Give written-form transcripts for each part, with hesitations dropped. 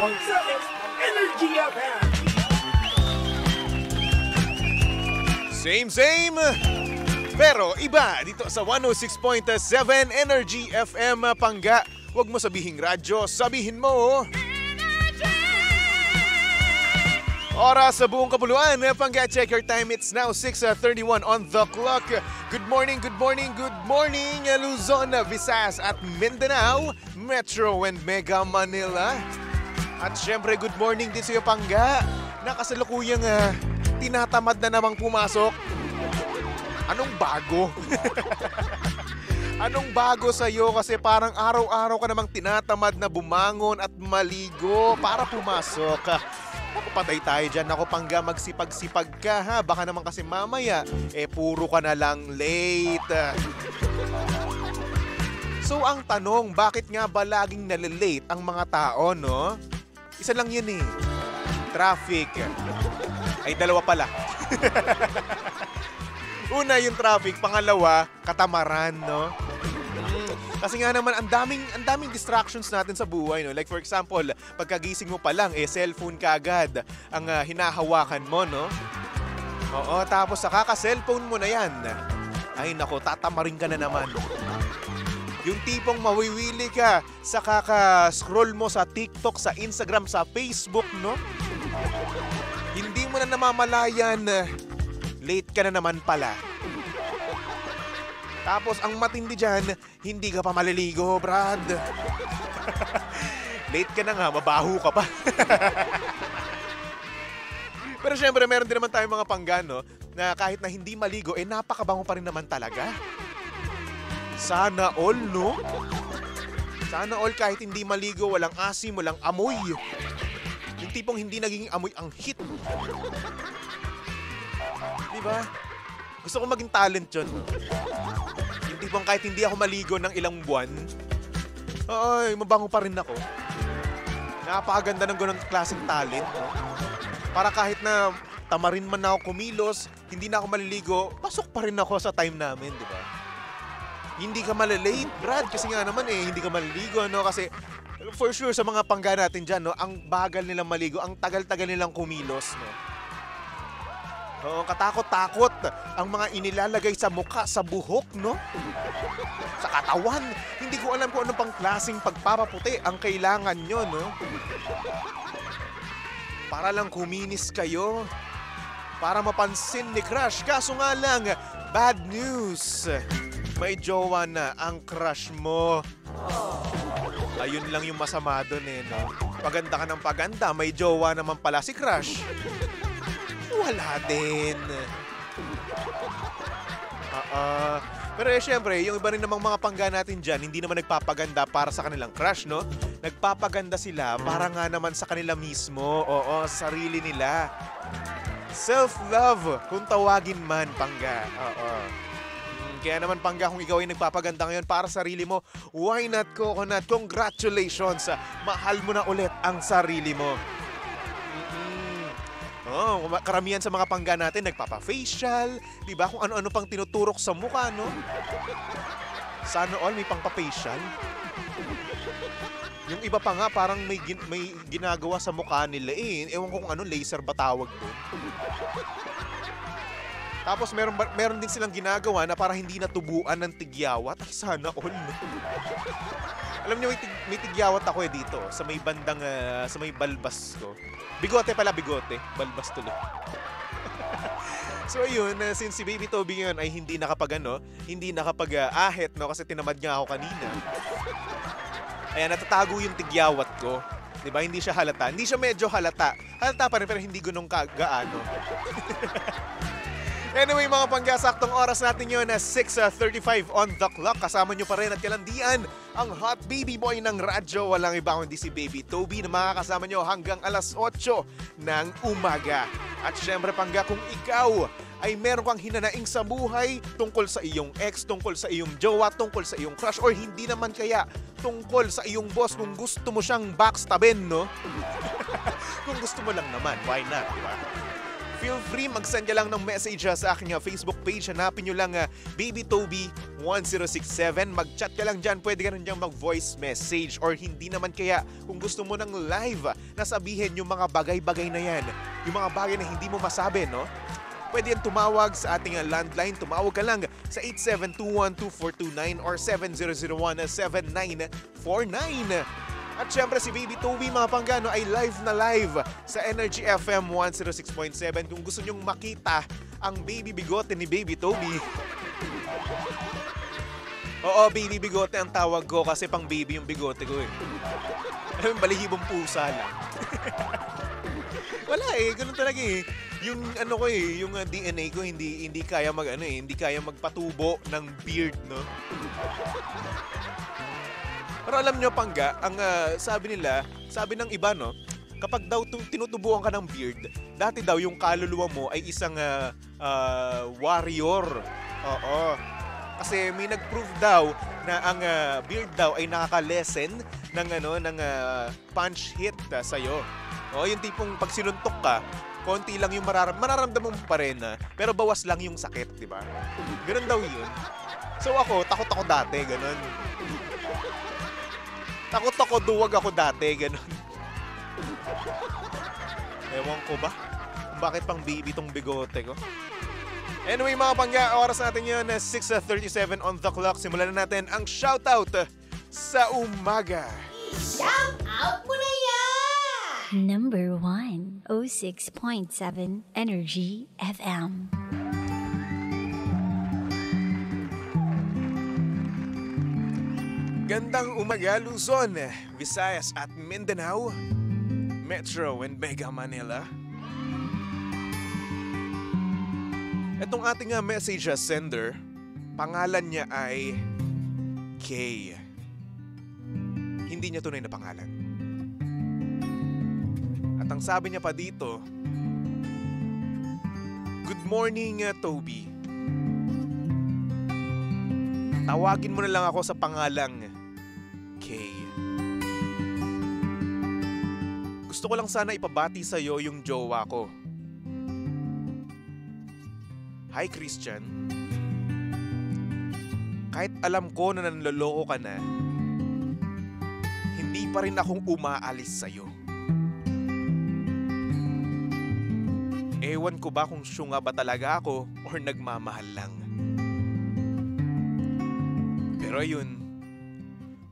Energy FM. Same, pero iba dito sa 106.7 Energy FM Pangga. Huwag mo sabihing radyo, sabihin mo oras sa buong kapuluan. Pangga, check your time. It's now 6:31 on the clock. Good morning, Luzon, Visayas at Mindanao, Metro and Mega Manila. At syempre, good morning din sa iyo, Pangga, na kasalukuyang tinatamad na namang pumasok. Anong bago? Anong bago sa'yo? Kasi parang araw-araw ka namang tinatamad na bumangon at maligo para pumasok. Naku, patay tayo dyan. Naku, Pangga, magsipag-sipag ka ha. Baka naman kasi mamaya, puro ka na lang late. So ang tanong, bakit nga ba laging nalilate ang mga tao, no? Isa lang yun eh. Traffic. Ay, dalawa pala. Una yung traffic, pangalawa, katamaran, no? Kasi nga naman, ang daming distractions natin sa buhay, no? Like for example, pagkagising mo pa lang, cellphone ka agad ang hinahawakan mo, no? Oo, tapos sa kaka-cellphone mo na yan. Ay nako, tatamarin ka na naman. Yung tipong mawiwili ka sa kaka-scroll mo sa TikTok, sa Instagram, sa Facebook, no? Hindi mo na namamalayan, late ka na naman pala. Tapos ang matindi dyan, hindi ka pa maliligo, Brad. Late ka na nga, mabaho ka pa. Pero syempre, meron din naman tayong mga panggano na kahit na hindi maligo, napakabango pa rin naman talaga. Sana all, no? Sana all kahit hindi maligo, walang asim, walang amoy. Yung tipong hindi naging amoy ang hit. Diba? Gusto ko maging talent yun. Yung tipong kahit hindi ako maligo ng ilang buwan, ay, mabango pa rin ako. Napakaganda ng ganun klaseng talent. No? Para kahit na tamarin man ako kumilos, hindi na ako maliligo, pasok pa rin ako sa time namin, di ba? Hindi ka malalate, Brad, kasi nga naman hindi ka maliligo, no? Kasi for sure sa mga pangga natin dyan, no, ang bagal nilang maligo, ang tagal-tagal nilang kumilos, no? Oo, katakot-takot ang mga inilalagay sa mukha, sa buhok, no? Sa katawan. Hindi ko alam kung anong pang klaseng pagpapaputi ang kailangan nyo, no? Para lang kuminis kayo. Para mapansin ni crush. Kaso nga lang, bad news. May jowa na ang crush mo. Ayun lang yung masama doon no? Paganda ka ng paganda, may jowa naman pala si crush. Wala din. Pero syempre, yung iba rin namang mga pangga natin dyan, hindi naman nagpapaganda para sa kanilang crush, no? Nagpapaganda sila para nga naman sa kanila mismo. Oo, sa sarili nila. Self-love, kung tawagin man, pangga. Oo. Kaya naman, pangga, kung ikaw ay nagpapaganda ngayon para sa sarili mo, why not, Coconut? Congratulations! Mahal mo na ulit ang sarili mo. Oh, karamihan sa mga pangga natin nagpapa-facial, 'di ba? Kung ano-ano pang tinuturok sa mukha, no? Sana all may pang-pa-facial. Yung iba pa nga parang may ginagawa sa mukha nila Ewan ko kung ano, laser ba tawag doon. Tapos meron din silang ginagawa na para hindi natubuan ng tigyawat. Ay, sana all, no? Alam niyo, may tigyawat ako dito sa may bandang, sa may balbas ko. Bigote pala, bigote. Balbas tuloy. So ayun, since si Baby Toby ngayon ay hindi nakapag-ahit, no? Kasi tinamad nga ako kanina. Ayan, natatago yung tigyawat ko. Diba? Hindi siya halata. Hindi siya medyo halata. Halata pa rin, pero hindi ganun gaano. Anyway, mga pangga, saktong oras natin yun na 6:35 on the clock. Kasama nyo pa rin at kalandian ang hot baby boy ng radyo. Walang iba kundi si Baby Toby na makakasama nyo hanggang alas 8 ng umaga. At syempre, pangga, kung ikaw ay meron kang hinanaing sa buhay tungkol sa iyong ex, tungkol sa iyong jowa, tungkol sa iyong crush, or hindi naman kaya tungkol sa iyong boss, kung gusto mo siyang backstabin, no? Kung gusto mo lang naman, why not, di ba? Feel free mag-send ka lang ng message sa aking Facebook page. Hanapin nyo lang Baby Toby 1067. Mag-chat ka lang dyan. Pwede ka rin dyan mag-voice message. Or hindi naman kaya kung gusto mo ng live na sabihin yung mga bagay-bagay na yan. Yung mga bagay na hindi mo masabi, no? Pwede yan tumawag sa ating landline. Tumawag ka lang sa 8721-2429 or 7001-7949. At syempre si Baby Toby mga panggano ay live na live sa Energy FM 106.7 kung gusto nyong makita ang baby bigote ni Baby Toby. Oo, baby bigote ang tawag ko kasi pang baby yung bigote ko eh. Alam mo, balihibong pusa lang. Wala eh, ganun talaga eh. Yung ano ko eh, yung DNA ko hindi kaya hindi kaya magpatubo ng beard, no? Pero alam nyo, Pangga, ang sabi ng iba, no, kapag daw tinutubuan ka ng beard, dati daw yung kaluluwa mo ay isang warrior. Oo. Kasi may nag-prove daw na ang beard daw ay nakaka-lessen ng punch hit sa'yo. O, yung tipong pag sinuntok ka, konti lang yung mararamdaman mo pa rin, pero bawas lang yung sakit, di ba? Ganun daw yun. So ako, takot ako dati, ganun. Takot ako, duwag ako dati, gano'n. Ewan ko ba? Kung bakit pang baby tong bigote ko. Anyway mga pangga, oras natin yun, 6:37 on the clock. Simulan na natin ang shoutout sa umaga. Shoutout mo na yan! Number 1, 06.7 Energy FM. Gandang umaga Luzon, Visayas at Mindanao, Metro and Mega Manila. Itong ating message sender, pangalan niya ay Kay. Hindi niya tunay na pangalan. At ang sabi niya pa dito, Good morning, Toby. Tawagin mo na lang ako sa pangalang Kay. Gusto ko lang sana ipabati sa'yo yung jowa ko. Hi, Christian. Kahit alam ko na nanloloko ka na, hindi pa rin akong umaalis sa'yo. Ewan ko ba kung syunga ba talaga ako or nagmamahal lang. Pero ayun,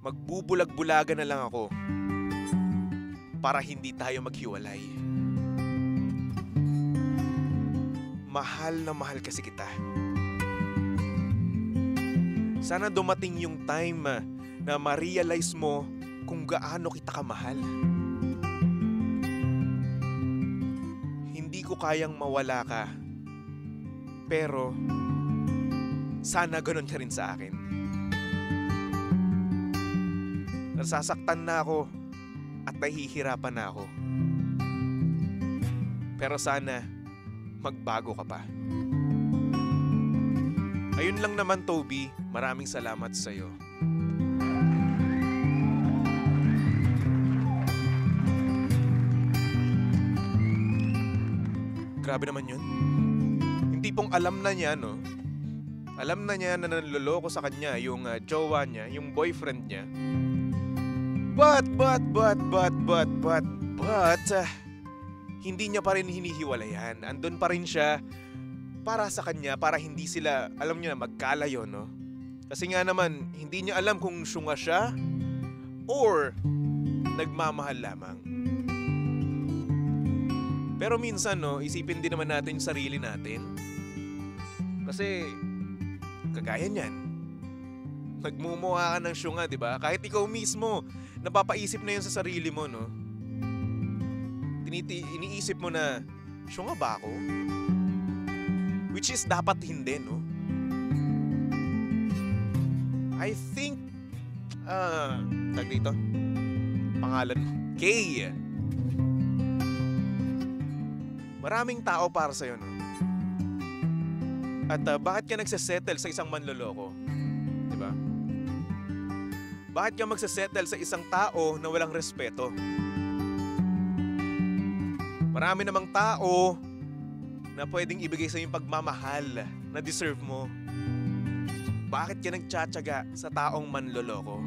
magbubulag-bulagan na lang ako para hindi tayo maghiwalay. Mahal na mahal kasi kita. Sana dumating yung time na ma-realize mo kung gaano kita kamahal. Hindi ko kayang mawala ka, pero sana ganun ka rin sa akin. Nasasaktan na ako at nahihirapan na ako. Pero sana magbago ka pa. Ayun lang naman, Toby. Maraming salamat sa'yo. Grabe naman yun. Hindi pong alam na niya, no? Alam na niya na nanloloko sa kanya yung jowa niya, yung boyfriend niya. But, hindi niya pa rin hinihiwalayan. Andun pa rin siya para sa kanya, para hindi sila, alam niyo na, magkalayo, no? Kasi nga naman, hindi niya alam kung syunga siya or nagmamahal lamang. Pero minsan, no, isipin din naman natin yung sarili natin. Kasi, kagaya niyan, nagmumukha ka ng syunga, di ba? Kahit ikaw mismo, napapaisip na yun sa sarili mo, no? Iniisip mo na, syunga ba ako? Which is dapat hindi, no? I think, tag dito, pangalan mo, Kay. Maraming tao para sa'yo, no? At bakit ka nagsasettle sa isang manloloko? Diba? Bakit ka magsasettle sa isang tao na walang respeto? Marami namang tao na pwedeng ibigay sa'yo yung pagmamahal na deserve mo. Bakit ka nagtsatsaga sa taong manloloko?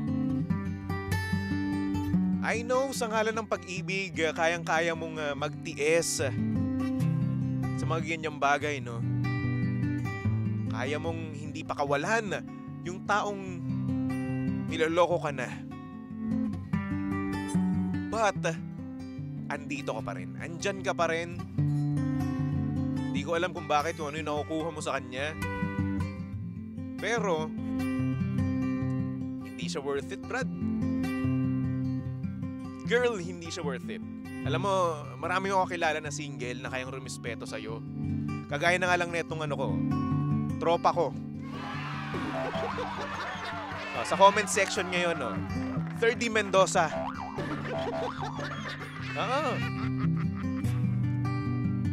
I know, sa ngalan ng pag-ibig, kayang-kaya mong magtiis sa mga ganyang bagay, no? Kaya mong hindi pakawalan yung taong niloloko ka na. But, andito ka pa rin. Andyan ka pa rin. Hindi ko alam kung bakit, kung ano yung nakukuha mo sa kanya. Pero, hindi siya worth it, Brad. Girl, hindi siya worth it. Alam mo, marami ako kilala na single na kayang rumispeto sa'yo. Kagaya na nga lang netong tropa ko. Sa comment section ngayon, 30 Mendoza.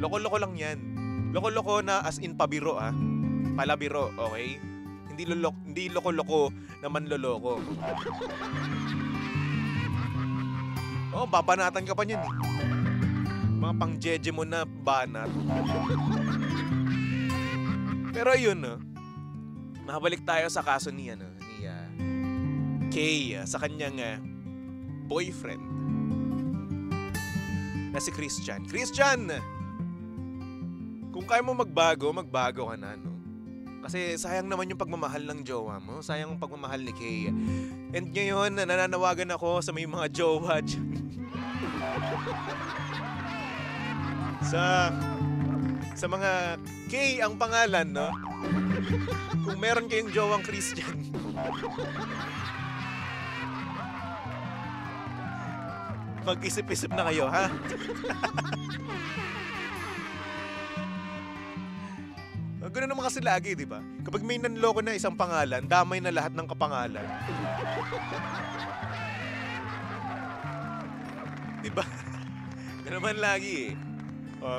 Loko-loko lang yan. Loko-loko na as in pabiro, palabiro, okay? Hindi loko-loko na manloloko. Babanatan ka pa niyan eh. Mga pang-jeje mo na banat. Pero yun, mabalik tayo sa kaso ni Kay sa kanyang boyfriend na si Christian. Christian! Kung kaya mo magbago ka na, no? Kasi sayang naman yung pagmamahal ng jowa mo. Sayang ang pagmamahal ni Kay. And ngayon, nananawagan ako sa may mga jowa dyan. sa mga Kay ang pangalan, no? Kung meron kayong jowang Christian. Mag-isip-isip na kayo, ha? Ganun naman kasi lagi, di ba? Kapag may nanloko na isang pangalan, damay na lahat ng kapangalan. Di ba? Ganun naman lagi eh.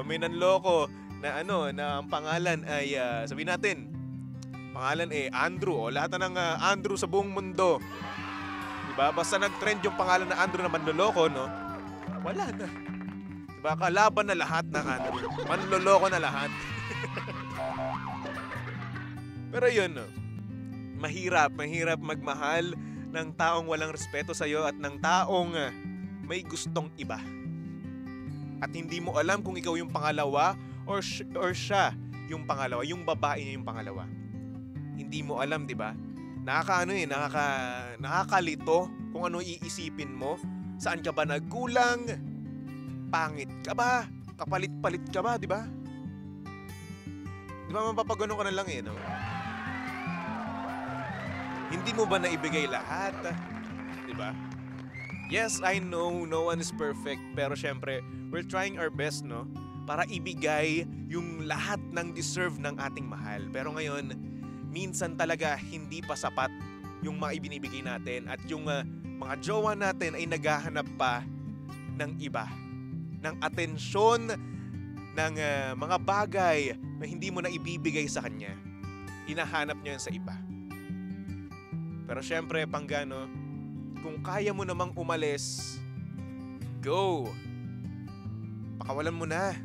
May nanloko na na ang pangalan ay, sabihin natin, pangalan Andrew, lahat na ng Andrew sa buong mundo. Di ba? Basta nag-trend yung pangalan na Andrew na manloloko, no? Wala na. Di ba? Kalaban na lahat ng Andrew. Manloloko na lahat. Pero yun, mahirap magmahal ng taong walang respeto sa'yo at ng taong may gustong iba. At hindi mo alam kung ikaw yung pangalawa or siya yung pangalawa, yung babae niya yung pangalawa. Hindi mo alam, di ba? Nakakalito kung ano iisipin mo. Saan ka ba nagkulang? Pangit ka ba? Kapalit-palit ka ba, di ba? Di ba mapapagano ka na lang no? Hindi mo ba naibigay lahat? Di ba? Yes, I know, no one is perfect. Pero syempre, we're trying our best, no? Para ibigay yung lahat ng deserve ng ating mahal. Pero ngayon, minsan talaga hindi pa sapat yung mga ibinibigay natin. At yung mga jowa natin ay naghahanap pa ng iba. Ng atensyon, ng mga bagay na hindi mo na ibibigay sa kanya. Hinahanap niya yun sa iba. Pero syempre, panggano, kung kaya mo namang umalis, go! Pakawalan mo na.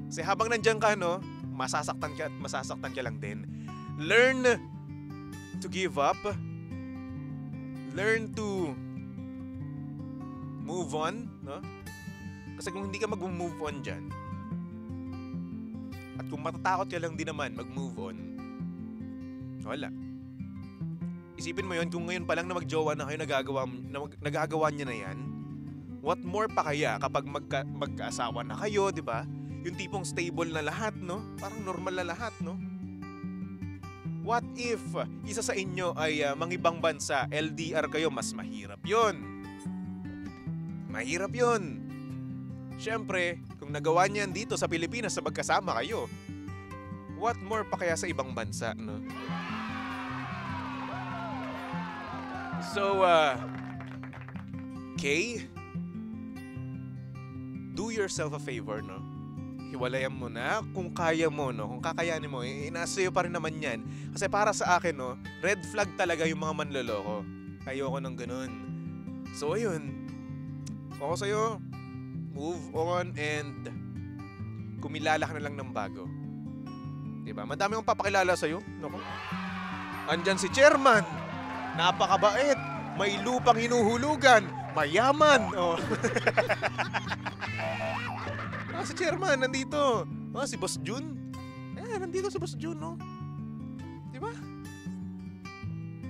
Kasi habang nandyan ka, masasaktan ka at masasaktan ka lang din. Learn to give up. Learn to move on, no? Kasi kung hindi ka mag-move on dyan, at kung matatakot ka lang din naman mag-move on, wala. Isipin mo yun, kung ngayon pa lang na magjowa na kayo, nagagawa niya na yan, what more pa kaya kapag magkaasawa na kayo, di ba? Yung tipong stable na lahat, no? Parang normal na lahat, no? What if isa sa inyo ay mangibang bansa, LDR kayo, mas mahirap yun. Mahirap yun. Siyempre, kung nagawa niyan dito sa Pilipinas sa magkasama kayo, what more pa kaya sa ibang bansa, no? So, Kay, do yourself a favor, no? Hiwalayan mo na kung kaya mo, no? Kung kakayanin mo, inasa pa rin naman yan. Kasi para sa akin, no, red flag talaga yung mga manloloko. Ayoko ng ganun. So, ayun. Ako sa'yo, move on and kumilala ka na lang ng bago. Diba? Madami akong papakilala sa'yo. Naku. Andyan si Chairman. Napakabait. May lupang hinuhulugan. Mayaman. Oh. Si Chairman nandito. Si Boss Jun. Nandito si Boss Jun, no? Diba?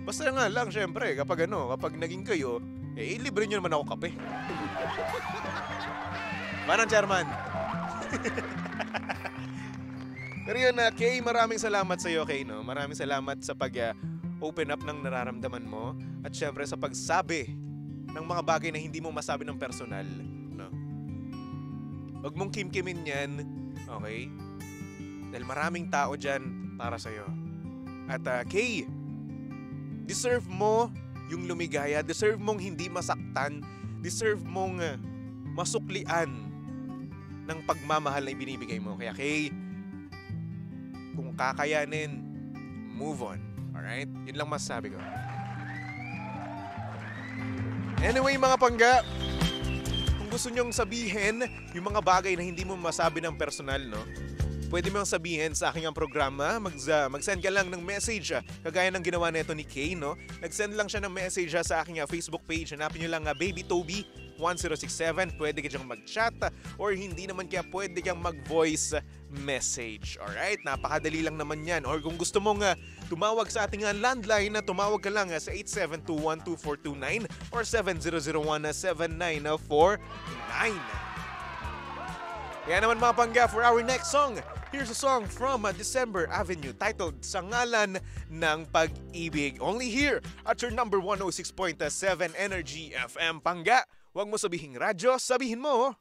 Basta nga lang, syempre, kapag naging kayo, libre nyo naman ako kape. Manang Chairman. Pero yun, Kay, maraming salamat sa iyo, Kay, no? Maraming salamat sa pag-open up ng nararamdaman mo at syempre sa pagsabi ng mga bagay na hindi mo masabi ng personal, no? Huwag mong kimkimin yan, okay? Dahil maraming tao dyan para sa iyo. At Kay, deserve mo yung lumigaya, deserve mong hindi masaktan, deserve mong masuklian ng pagmamahal na ibinibigay mo. Kaya Kay, kung kakayanin, move on. Alright? Yun lang masasabi ko. Anyway, mga pangga, kung gusto nyong sabihin yung mga bagay na hindi mo masabi ng personal, no? Pwede mo sabihin sa aking programa, mag-send ka lang ng message, kagaya ng ginawa nito ni Kay, no? Nag-send lang siya ng message sa aking Facebook page. Hanapin nyo lang Baby Toby 1067. Pwede ka dyang mag-chat or hindi naman kaya pwede kang mag-voice message. Alright? Napakadali lang naman yan. Or kung gusto mong tumawag sa ating landline, tumawag ka lang sa 872-12429 or 7001-7949. Kaya naman mga pangga, for our next song, here's a song from December Avenue titled Sa Ngalan ng Pag-ibig. Only here at your number 106.7 Energy FM. Pangga, huwag mo sabihing radyo, sabihin mo